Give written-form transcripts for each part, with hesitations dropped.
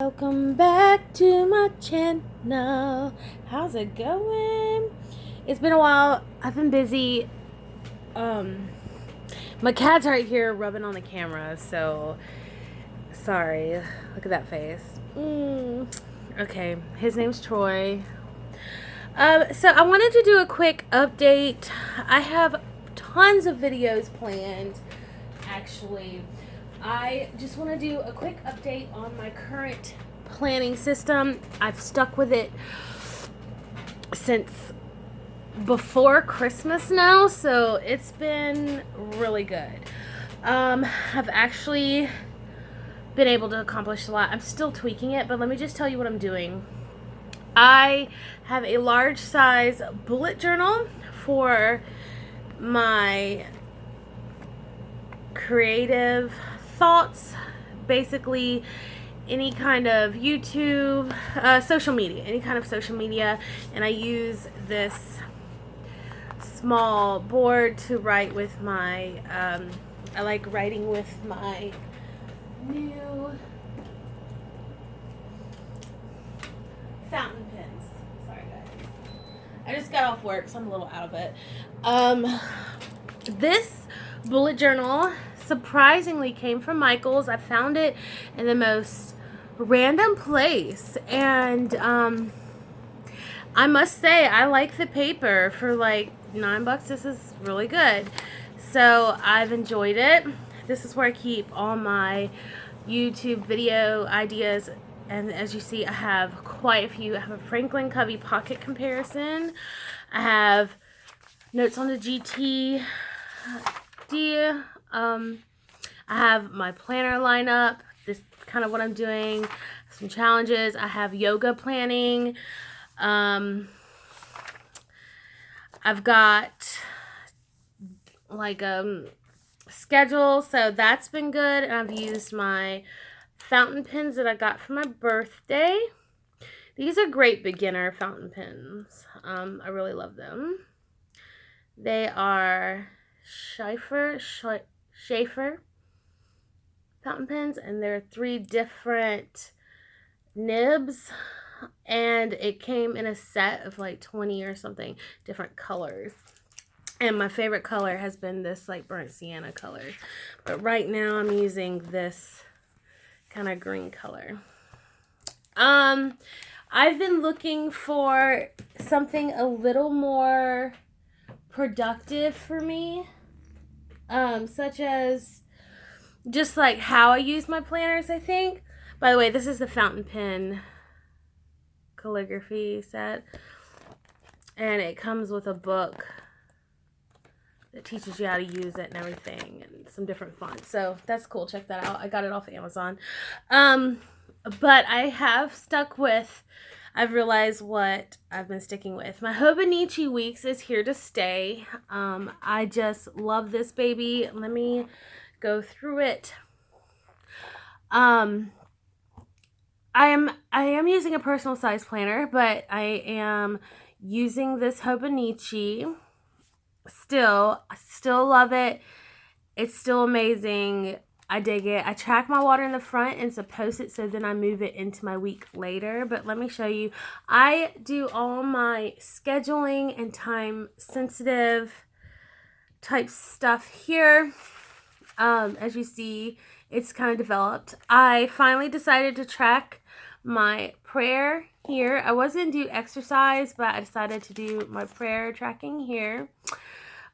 Welcome back to my channel. How's it going? It's been a while. I've been busy. My cat's right here rubbing on the camera, so sorry. Look at that face. Okay, his name's Troy. So I wanted to do a quick update. I have tons of videos planned, actually. I just want to do a quick update on my current planning system. I've stuck with it since before Christmas now, so it's been really good. I've actually been able to accomplish a lot. I'm still tweaking it, but let me just tell you what I'm doing. I have a large size bullet journal for my creative thoughts, basically any kind of YouTube, social media, any kind of social media, and I use this small board to write with my, I like writing with my new fountain pens. Sorry guys, I just got off work, so I'm a little out of it. This bullet journal surprisingly came from Michael's. I found it in the most random place, and I must say I like the paper. For like $9. This is really good, so I've enjoyed it. This is where I keep all my YouTube video ideas, and as you see, I have quite a few. I have a Franklin Covey pocket comparison. I have notes on the GT. I have my planner lineup. This is kind of what I'm doing. Some challenges. I have yoga planning. I've got like schedule, so that's been good. And I've used my fountain pens that I got for my birthday. These are great beginner fountain pens. I really love them. They are Schaefer fountain pens, and there are 3 different nibs, and it came in a set of like 20 or something different colors, and my favorite color has been this like burnt sienna color, but right now I'm using this kind of green color. I've been looking for something a little more productive for me, such as just like how I use my planners, I think. By the way, this is the fountain pen calligraphy set, and it comes with a book that teaches you how to use it and everything, and some different fonts, so that's cool. Check that out. I got it off Amazon. But I have stuck with, I've realized what I've been sticking with. My Hobonichi Weeks is here to stay. I just love this baby. Let me go through it. I am using a personal size planner, but I am using this Hobonichi. I still love it. It's still amazing. I dig it. I track my water in the front and post it, so then I move it into my week later. But let me show you. I do all my scheduling and time sensitive type stuff here. As you see, it's kind of developed. I finally decided to track my prayer here. I was going to do exercise, but I decided to do my prayer tracking here.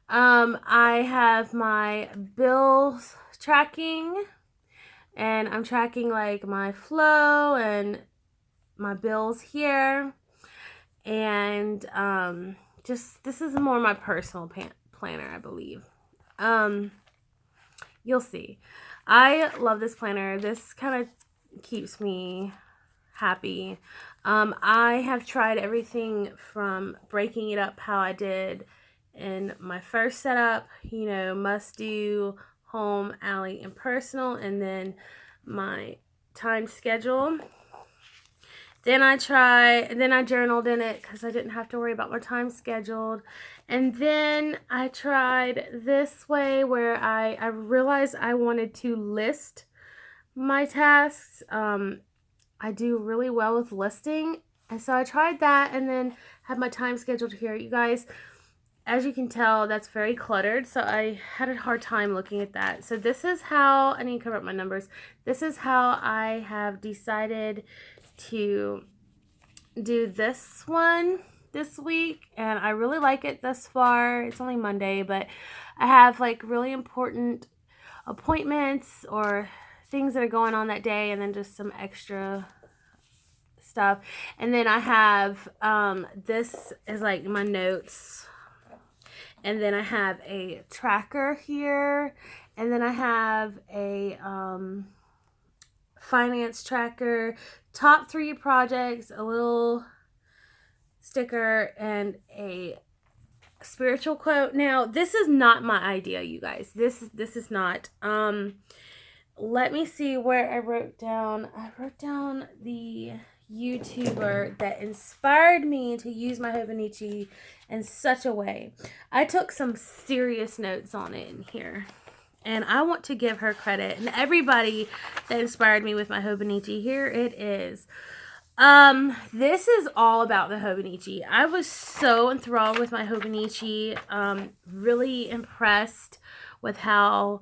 I have my bills tracking, and I'm tracking like my flow and my bills here, and just this is more my personal planner, I believe. You'll see. I love this planner. This kind of keeps me happy. I have tried everything from breaking it up how I did in my first setup, you know, must do, home, alley, and personal, and then my time schedule. Then I journaled in it because I didn't have to worry about my time scheduled. And then I tried this way where I realized I wanted to list my tasks. I do really well with listing. And so I tried that and then had my time scheduled here. You guys, as you can tell, that's very cluttered. So I had a hard time looking at that. So this is how, I need to cover up my numbers. This is how I have decided to do this one this week. And I really like it thus far. It's only Monday, but I have like really important appointments or things that are going on that day, and then just some extra stuff. And then I have this is like my notes, and then I have a tracker here, and then I have a finance tracker, top 3 projects, a little sticker, and a spiritual quote. Now this is not my idea, you guys. This is not. Let me see where I wrote down the YouTuber that inspired me to use my Hobonichi in such a way. I took some serious notes on it in here, and I want to give her credit, and everybody that inspired me with my Hobonichi. Here it is. This is all about the Hobonichi. I was so enthralled with my Hobonichi. Really impressed with how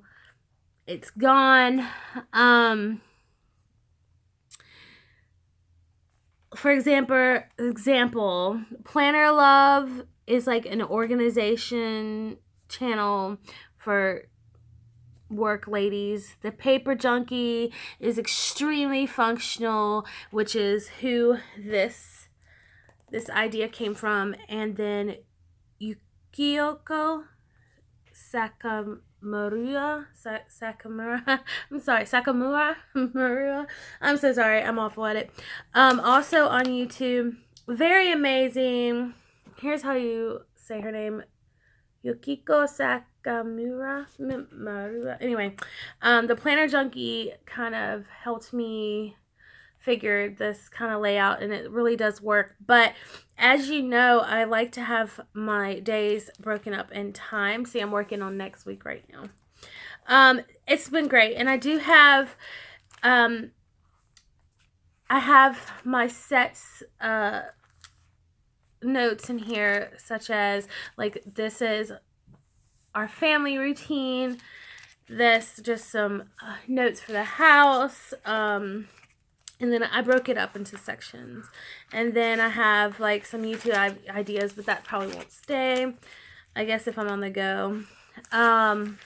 it's gone. For example, Planner Love is like an organization channel for work ladies. The Paper Junkie is extremely functional, which is who this idea came from. And then Yukiyoko Sakamura. I'm sorry, Sakamura. I'm so sorry. I'm awful at it. Also on YouTube, very amazing. Here's how you say her name: Yukiko Sakamura. Anyway, the Planner Junkie kind of helped me figure this kind of layout, and it really does work. But as you know, I like to have my days broken up in time. See, I'm working on next week right now. It's been great, and I do have I have my sets notes in here, such as like this is our family routine, this just some notes for the house, and then I broke it up into sections. And then I have like some YouTube ideas, but that probably won't stay, I guess, if I'm on the go. And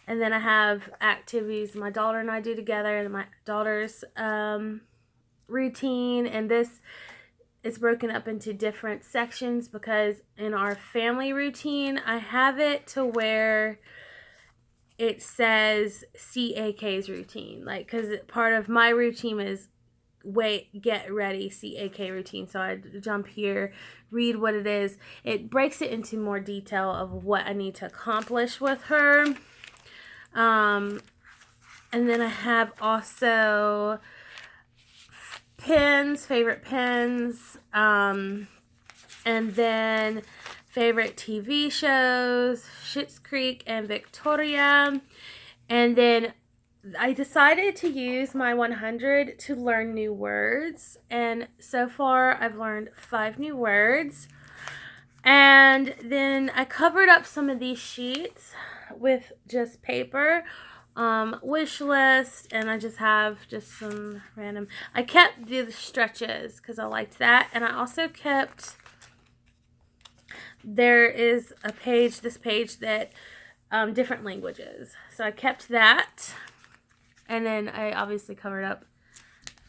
then I have activities my daughter and I do together, and my daughter's routine. And this is broken up into different sections because in our family routine, I have it to where it says CAK's routine, like, because part of my routine is get ready, CAK routine. So I jump here, read what it is. It breaks it into more detail of what I need to accomplish with her. And then I have also pins, favorite pins, and then favorite TV shows, Schitt's Creek and Victoria. And then I decided to use my 100 to learn new words. And so far I've learned 5 new words. And then I covered up some of these sheets with just paper, wish list, and I just have just some random. I kept the stretches because I liked that. And I also kept, there is a page, this page that different languages, so I kept that. And then I obviously covered up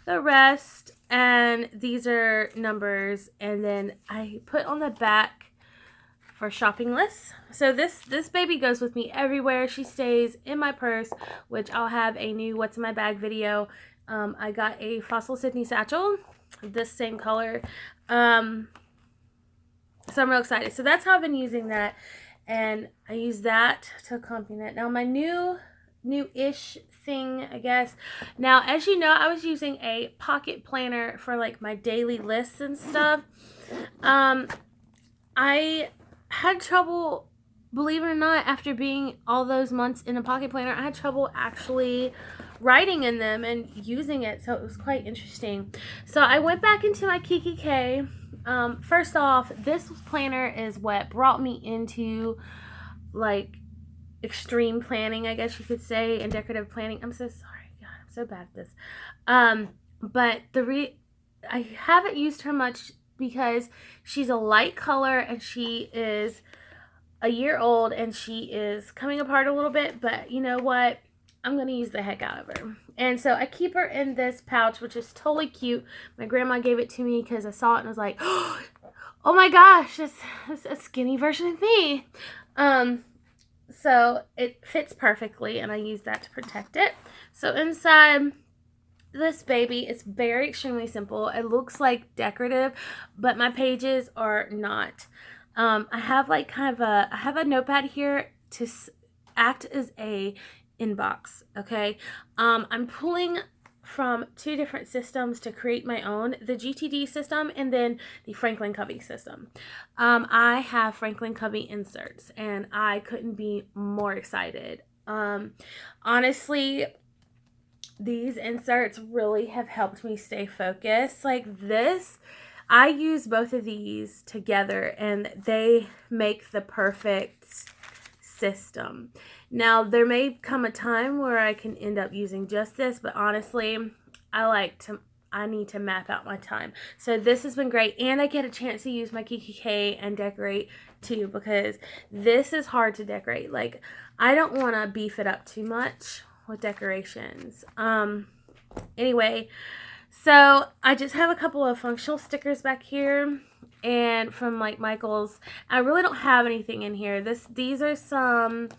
the rest, and these are numbers. And then I put on the back for shopping lists. So this baby goes with me everywhere. She stays in my purse, which I'll have a new what's in my bag video. I got a Fossil Sydney satchel, this same color. So I'm real excited. So that's how I've been using that. And I use that to accompany it. Now my new-ish thing, I guess. Now, as you know, I was using a pocket planner for like my daily lists and stuff. I had trouble, believe it or not, after being all those months in a pocket planner, I had trouble actually writing in them and using it, so it was quite interesting. So I went back into my Kiki K. First off, this planner is what brought me into like extreme planning, I guess you could say, and decorative planning. I'm so sorry, God, I'm so bad at this. But I haven't used her much because she's a light color and she is a year old and she is coming apart a little bit, but you know what? I'm going to use the heck out of her. And so I keep her in this pouch, which is totally cute. My grandma gave it to me because I saw it and was like, oh my gosh, it's a skinny version of me. So it fits perfectly, and I use that to protect it. So inside this baby, it's very extremely simple. It looks like decorative, but my pages are not. I have like I have a notepad here to act as a inbox. Okay. I'm pulling from 2 different systems to create my own, the GTD system and then the Franklin Covey system. I have Franklin Covey inserts and I couldn't be more excited. Honestly, these inserts really have helped me stay focused. Like this, I use both of these together and they make the perfect system. Now, there may come a time where I can end up using just this, but honestly, I need to map out my time. So this has been great, and I get a chance to use my Kiki K and decorate too, because this is hard to decorate. Like, I don't want to beef it up too much with decorations. Anyway, so I just have a couple of functional stickers back here, and from like Michael's. I really don't have anything in here. These are some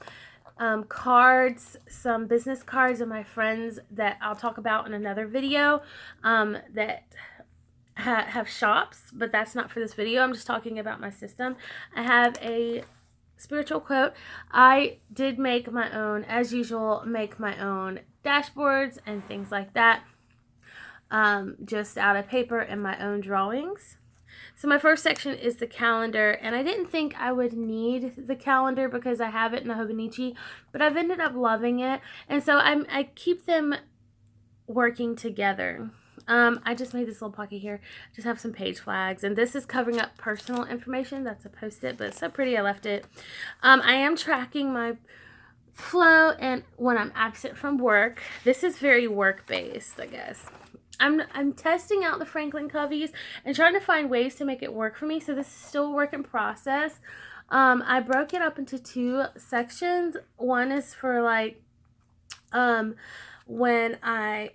cards, some business cards of my friends that I'll talk about in another video, that have shops, but that's not for this video. I'm just talking about my system. I have a spiritual quote. I did make my own, as usual, make my own dashboards and things like that, just out of paper and my own drawings. So my first section is the calendar, and I didn't think I would need the calendar because I have it in the Hobonichi, but I've ended up loving it, and so I keep them working together. I just made this little pocket here. Just have some page flags, and this is covering up personal information. That's a post-it, but it's so pretty I left it. I am tracking my flow and when I'm absent from work. This is very work-based, I guess. I'm testing out the Franklin Coveys and trying to find ways to make it work for me. So this is still a work in process. I broke it up into 2 sections. One is for like when I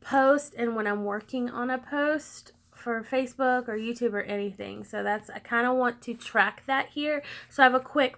post and when I'm working on a post for Facebook or YouTube or anything. So I kind of want to track that here. So I have a quick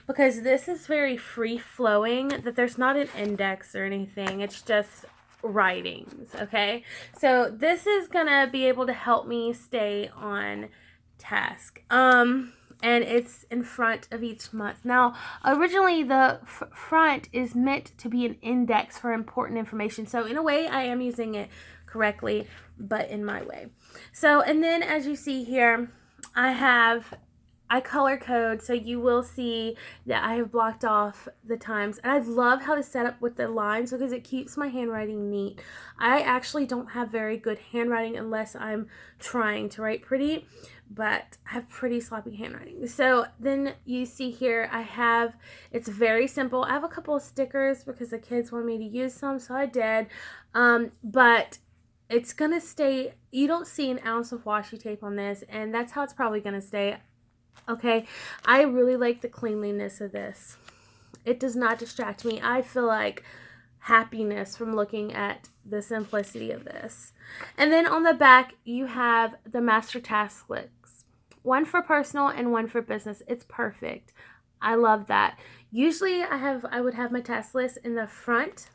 because this is very free flowing, that there's not an index or anything. It's just writings. Okay, so this is gonna be able to help me stay on task, and it's in front of each month. Now, originally the front is meant to be an index for important information, so in a way I am using it correctly, but in my way. So, and then as you see here, I color code, so you will see that I have blocked off the times. And I love how to set up with the lines because it keeps my handwriting neat. I actually don't have very good handwriting unless I'm trying to write pretty, but I have pretty sloppy handwriting. So then you see here, it's very simple. I have a couple of stickers because the kids wanted me to use some, so I did. But it's going to stay, you don't see an ounce of washi tape on this, and that's how it's probably going to stay. Okay, I really like the cleanliness of this. It does not distract me. I feel like happiness from looking at the simplicity of this. And then on the back, you have the master task lists. One for personal and one for business. It's perfect. I love that. Usually I would have my task list in the front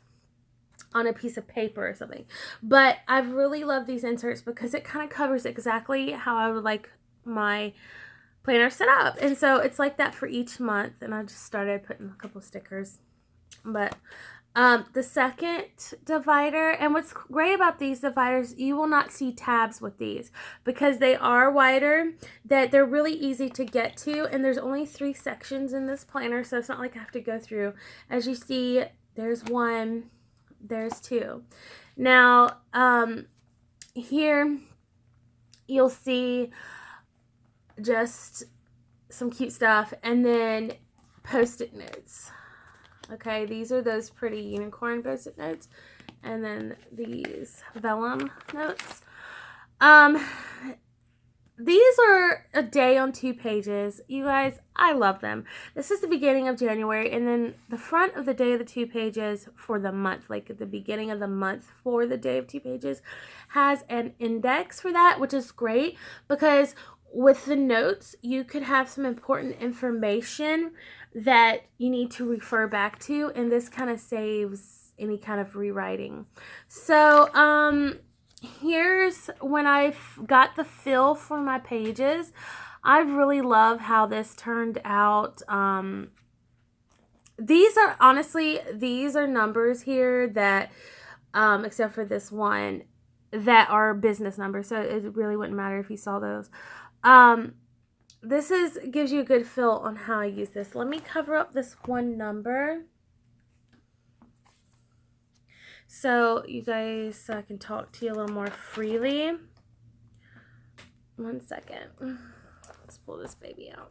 on a piece of paper or something. But I've really loved these inserts because it kind of covers exactly how I would like my planner set up, and so it's like that for each month. And I just started putting a couple stickers. But the second divider, and what's great about these dividers, you will not see tabs with these because they are wider, that they're really easy to get to, and there's only 3 sections in this planner, so it's not like I have to go through. As you see, there's 1, there's 2. Now, here you'll see just some cute stuff, and then Post-it notes. Okay, these are those pretty unicorn Post-it notes, and then these vellum notes. These are a day on 2 pages. You guys, I love them. This is the beginning of January, and then the front of the day of the 2 pages for the month, like at the beginning of the month for the day of 2 pages, has an index for that, which is great because with the notes, you could have some important information that you need to refer back to, and this kind of saves any kind of rewriting. So, here's when I got the fill for my pages. I really love how this turned out. These are numbers here that, except for this one, that are business numbers. So it really wouldn't matter if you saw those. This gives you a good feel on how I use this. Let me cover up this one number, so you guys, so I can talk to you a little more freely. 1 second. Let's pull this baby out.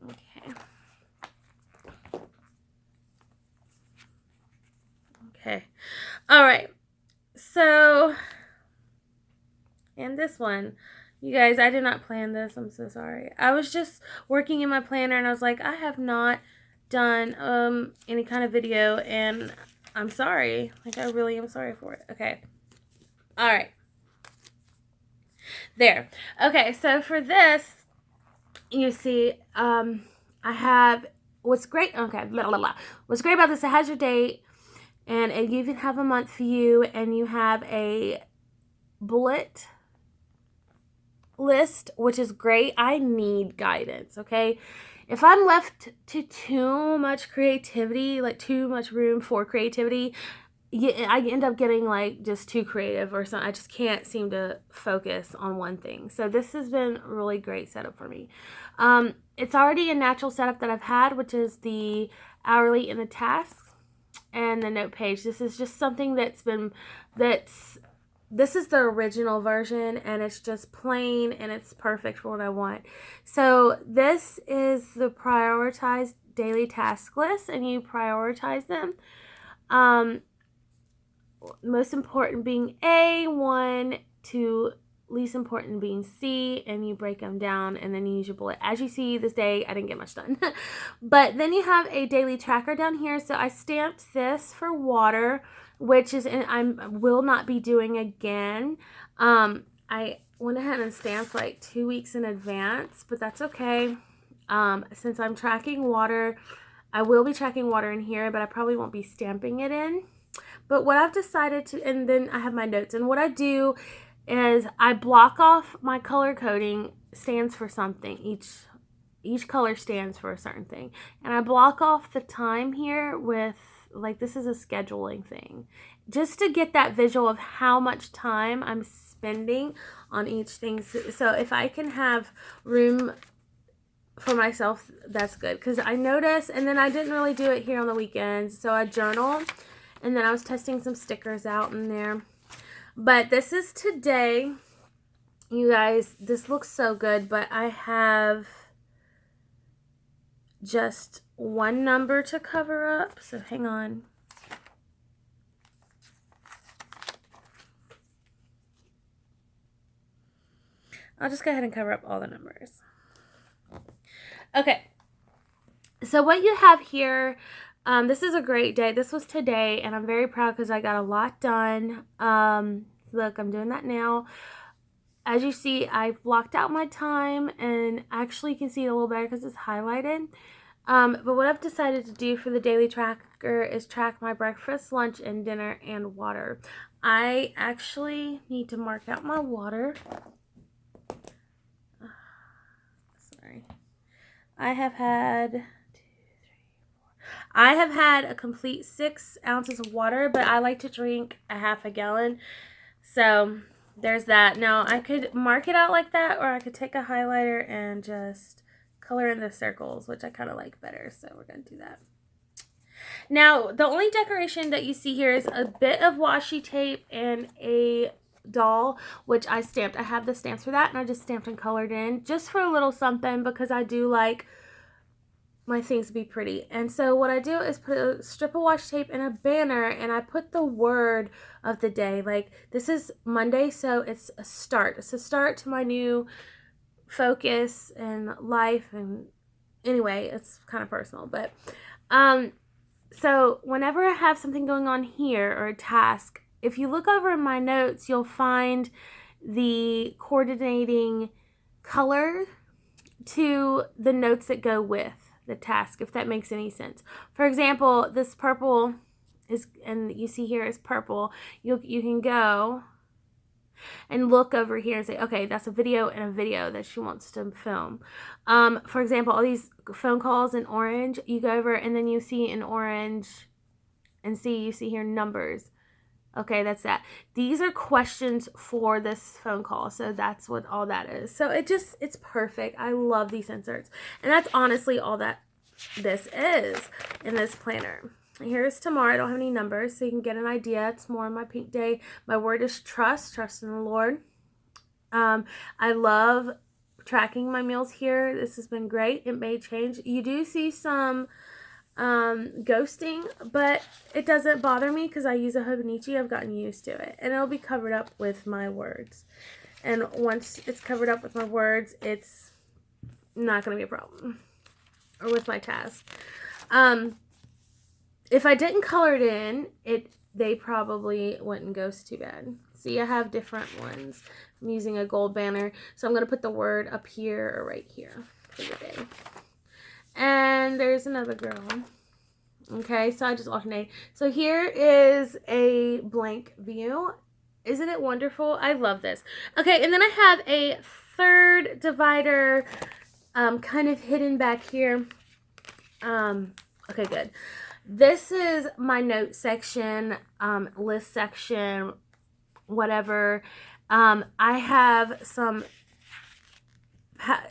Okay. Okay. All right. So, and this one. You guys, I did not plan this. I'm so sorry. I was just working in my planner and I was like, I have not done any kind of video, and I'm sorry. Like, I really am sorry for it. Okay. All right. There. Okay, so for this, you see, I have, what's great, okay, blah, blah, blah. What's great about this, it has your date, and you even have a month view, and you have a bullet list, which is great. I need guidance, okay? If I'm left to too much creativity, like too much room for creativity, I end up getting like just too creative or something. I just can't seem to focus on one thing. So this has been a really great setup for me. It's already a natural setup that I've had, which is the hourly and the tasks and the note page. This is just something this is the original version, and it's just plain, and it's perfect for what I want. So this is the prioritized daily task list, and you prioritize them. Most important being A, 1, to least important being C, and you break them down, and then you use your bullet. As you see, this day I didn't get much done. But then you have a daily tracker down here. So I stamped this for water, which is I will not be doing again. I went ahead and stamped like 2 weeks in advance, but that's okay. Since I'm tracking water, I will be tracking water in here, but I probably won't be stamping it in. But what I've decided to, and then I have my notes, and what I do is I block off my color coding stands for something. Each color stands for a certain thing. And I block off the time here with, like, this is a scheduling thing, just to get that visual of how much time I'm spending on each thing. So if I can have room for myself, that's good. Because I noticed, and then I didn't really do it here on the weekends, so I journal, and then I was testing some stickers out in there. But this is today. You guys, this looks so good, but I have just one number to cover up, so hang on. I'll just go ahead and cover up all the numbers. Okay, so what you have here, this is a great day. This was today, and I'm very proud because I got a lot done. Look, I'm doing that now. As you see, I've blocked out my time, and actually you can see it a little better because it's highlighted. But what I've decided to do for the daily tracker is track my breakfast, lunch, and dinner, and water. I actually need to mark out my water. Sorry. I have had a complete 6 ounces of water, but I like to drink a half a gallon. So there's that. Now I could mark it out like that, or I could take a highlighter and just color in the circles, which I kind of like better. So we're going to do that. Now, the only decoration that you see here is a bit of washi tape and a doll, which I stamped. I have the stamps for that, and I just stamped and colored in just for a little something because I do like my things to be pretty. And so what I do is put a strip of washi tape and a banner, and I put the word of the day. Like, this is Monday, so it's a start. It's a start to my new focus and life. And anyway, it's kind of personal, but so whenever I have something going on here or a task, if you look over in my notes, you'll find the coordinating color to the notes that go with the task, if that makes any sense. For example, this purple is, and you see here is purple. You can go and look over here and say, okay, that's a video and a video that she wants to film. For example, all these phone calls in orange, you go over and then you see in orange and you see here numbers. Okay, that's that. These are questions for this phone call. So that's what all that is. So it's perfect. I love these inserts. And that's honestly all that this is in this planner. Here's tomorrow. I don't have any numbers, so you can get an idea. It's more on my pink day. My word is trust in the Lord. I love tracking my meals here. This has been great. It may change. You do see some ghosting, but it doesn't bother me because I use a Hobonichi. I've gotten used to it, and it'll be covered up with my words. And once it's covered up with my words, it's not going to be a problem. Or with my task. If I didn't color it in, they probably wouldn't ghost too bad. See, I have different ones. I'm using a gold banner. So I'm going to put the word up here or right here for the day. And there's another girl. Okay, so I just alternate. So here is a blank view. Isn't it wonderful? I love this. Okay, and then I have a third divider kind of hidden back here. Okay, good. This is my note section, list section, whatever. I have some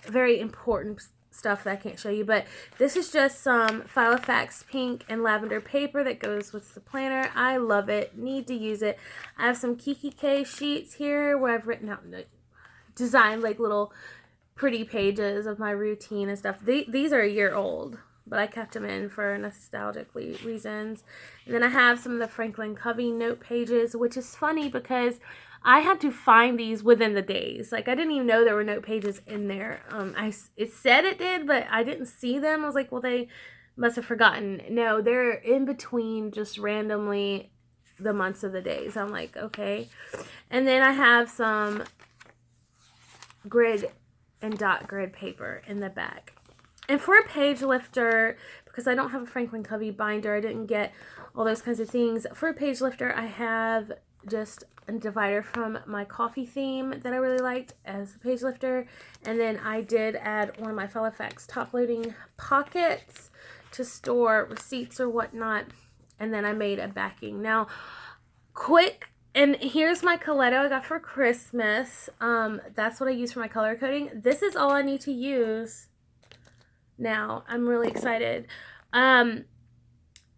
very important stuff that I can't show you, but this is just some Filofax pink and lavender paper that goes with the planner. I love it. Need to use it. I have some Kiki K sheets here where I've written out, designed like little pretty pages of my routine and stuff. These are a year old, but I kept them in for nostalgic reasons. And then I have some of the Franklin Covey note pages, which is funny because I had to find these within the days. Like, I didn't even know there were note pages in there. It said it did, but I didn't see them. I was like, well, they must have forgotten. No, they're in between just randomly the months of the days. I'm like, okay. And then I have some grid and dot grid paper in the back. And for a page lifter, because I don't have a Franklin Covey binder, I didn't get all those kinds of things. For a page lifter, I have just a divider from my coffee theme that I really liked as a page lifter. And then I did add one of my Filofax top loading pockets to store receipts or whatnot. And then I made a backing. Now, quick. And here's my Coletto I got for Christmas. That's what I use for my color coding. This is all I need to use now. I'm really excited.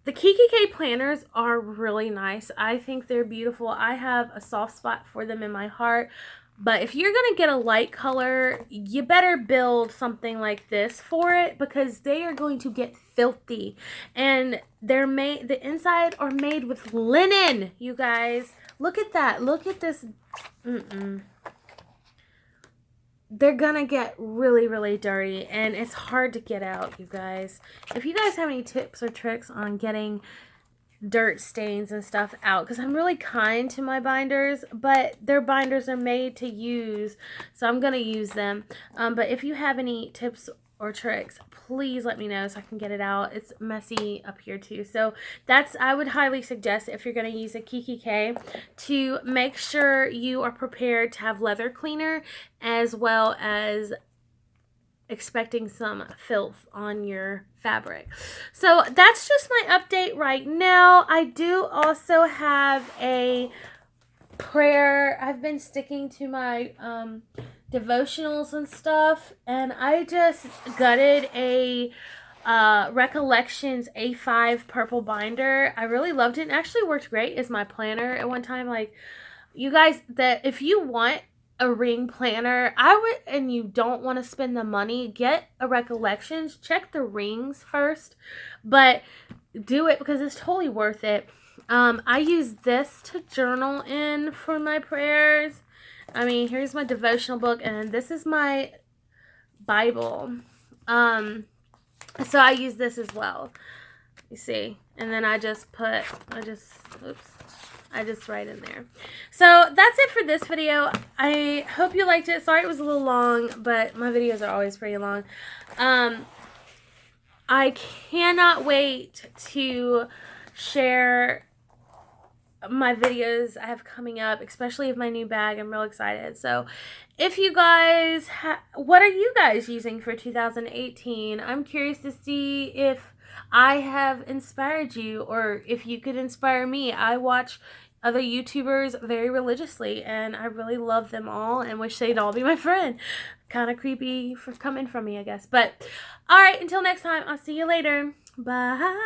The Kiki K planners are really nice. I think they're beautiful. I have a soft spot for them in my heart. But if you're going to get a light color, you better build something like this for it because they are going to get filthy. And they're made, the inside are made with linen, you guys. Look at that. Look at this. They're going to get really, really dirty. And it's hard to get out, you guys. If you guys have any tips or tricks on getting dirt stains and stuff out, because I'm really kind to my binders, but their binders are made to use, so I'm going to use them. But if you have any tips or tricks, please let me know so I can get it out. It's messy up here too. So I would highly suggest, if you're going to use a Kiki K, to make sure you are prepared to have leather cleaner as well as expecting some filth on your fabric. So that's just my update right now. I do also have a prayer. I've been sticking to my devotionals and stuff, and I just gutted a Recollections A5 purple binder. I really loved it. It actually worked great as my planner at one time. Like, you guys, that if you want a ring planner, I would, and you don't want to spend the money, get a Recollections. Check the rings first, but do it because it's totally worth it. I use this to journal in for my prayers. I mean, here's my devotional book, and this is my Bible. So I use this as well. You see, and then I just write in there. So that's it for this video. I hope you liked it. Sorry it was a little long, but my videos are always pretty long. I cannot wait to share my videos I have coming up, especially with my new bag. I'm real excited. So if you guys, what are you guys using for 2018? I'm curious to see if I have inspired you or if you could inspire me. I watch other YouTubers very religiously, and I really love them all and wish they'd all be my friend. Kind of creepy for coming from me, I guess. But all right, until next time, I'll see you later. Bye.